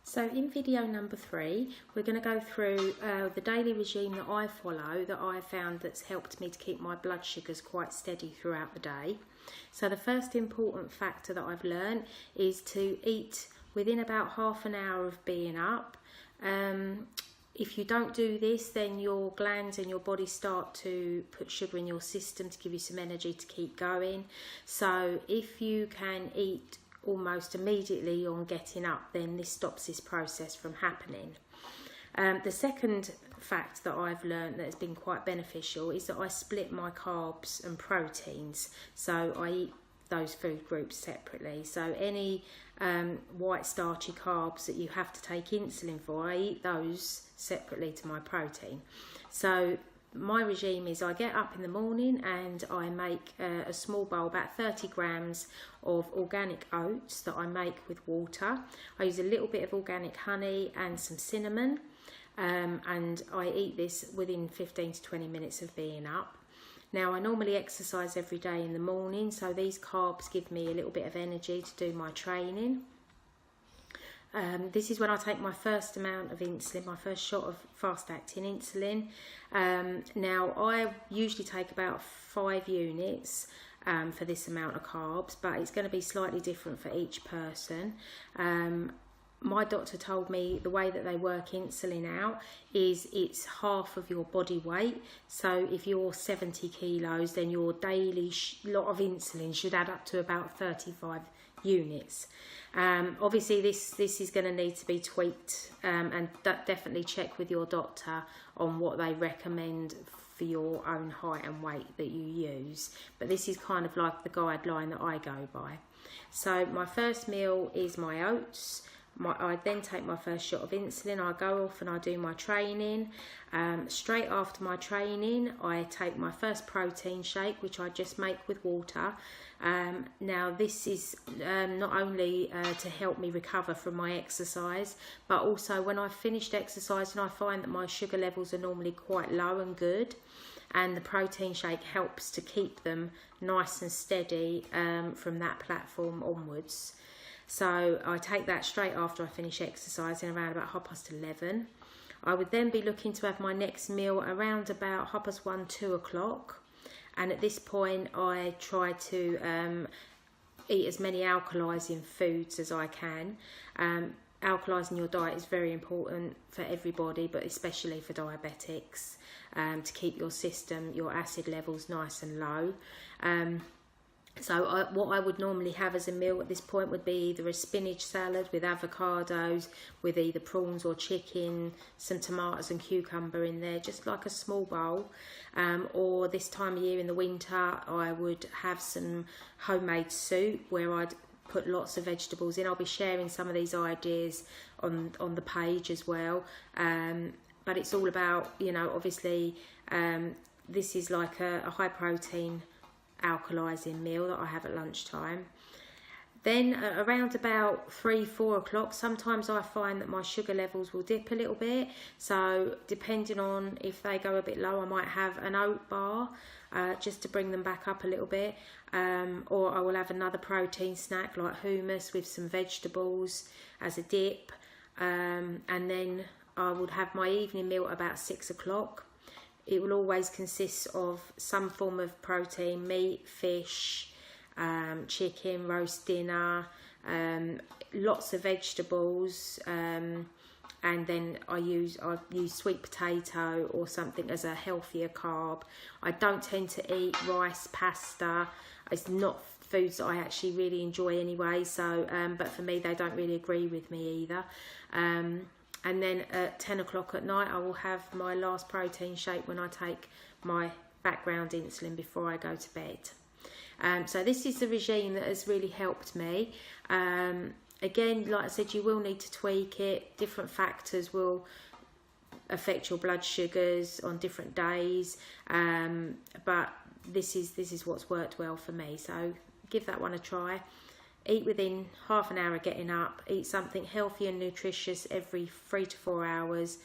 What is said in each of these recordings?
So in video number 3, we're going to go through the daily regime that I follow that I found that's helped me to keep my blood sugars quite steady throughout the day. So the first important factor that I've learned is to eat within about half an hour of being up. If you don't do this, then your glands and your body start to put sugar in your system to give you some energy to keep going. So if you can eat almost immediately on getting up, then this stops this process from happening. The second fact that I've learned that has been quite beneficial is that I split my carbs and proteins. So I eat those food groups separately. So any white starchy carbs that you have to take insulin for, I eat those separately to my protein. So my regime is I get up in the morning and I make a small bowl, about 30 grams of organic oats that I make with water. I use a little bit of organic honey and some cinnamon, and I eat this within 15 to 20 minutes of being up. Now, I normally exercise every day in the morning, so these carbs give me a little bit of energy to do my training. This is when I take my first amount of insulin, my first shot of fast-acting insulin. Now, I usually take about 5 units for this amount of carbs, but it's going to be slightly different for each person. My doctor told me the way that they work insulin out is it's half of your body weight. So if you're 70 kilos, then your daily lot of insulin should add up to about 35 units. Obviously this is going to need to be tweaked, and definitely check with your doctor on what they recommend for your own height and weight that you use. But this is kind of like the guideline that I go by. So my first meal is my oats. I then take my first shot of insulin. I go off and I do my training. Straight after my training, I take my first protein shake, which I just make with water. Now this is not only to help me recover from my exercise, but also when I've finished exercising, I find that my sugar levels are normally quite low and good, and the protein shake helps to keep them nice and steady from that platform onwards. So I take that straight after I finish exercising around about 11:30. I would then be looking to have my next meal around about 1:30, 2 o'clock. And at this point I try to eat as many alkalising foods as I can. Alkalising your diet is very important for everybody, but especially for diabetics, to keep your system, your acid levels nice and low. So what I would normally have as a meal at this point would be either a spinach salad with avocados, with either prawns or chicken, some tomatoes and cucumber in there, just like a small bowl. Or this time of year in the winter, I would have some homemade soup where I'd put lots of vegetables in. I'll be sharing some of these ideas on the page as well. But it's all about, you know, obviously this is like a high protein alkalising meal that I have at lunchtime. Then around about 3, 4 o'clock, sometimes I find that my sugar levels will dip a little bit. So depending on if they go a bit low, I might have an oat bar just to bring them back up a little bit. Or I will have another protein snack like hummus with some vegetables as a dip. And then I would have my evening meal at about 6 o'clock. It will always consist of some form of protein, meat, fish, chicken, roast dinner, lots of vegetables, and then I use sweet potato or something as a healthier carb. I don't tend to eat rice, pasta. It's not foods that I actually really enjoy anyway, so but for me they don't really agree with me either. And then at 10 o'clock at night, I will have my last protein shake when I take my background insulin before I go to bed. So this is the regime that has really helped me. Again, like I said, you will need to tweak it. Different factors will affect your blood sugars on different days. But this is what's worked well for me. So give that one a try. Eat within half an hour of getting up. Eat something healthy and nutritious every 3 to 4 hours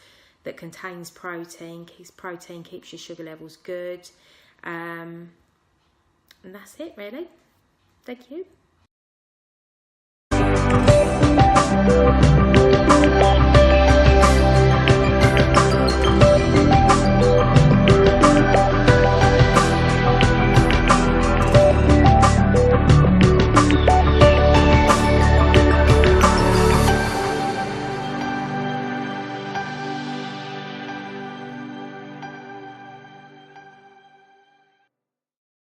that contains protein. Protein keeps your sugar levels good. And that's it really. Thank you.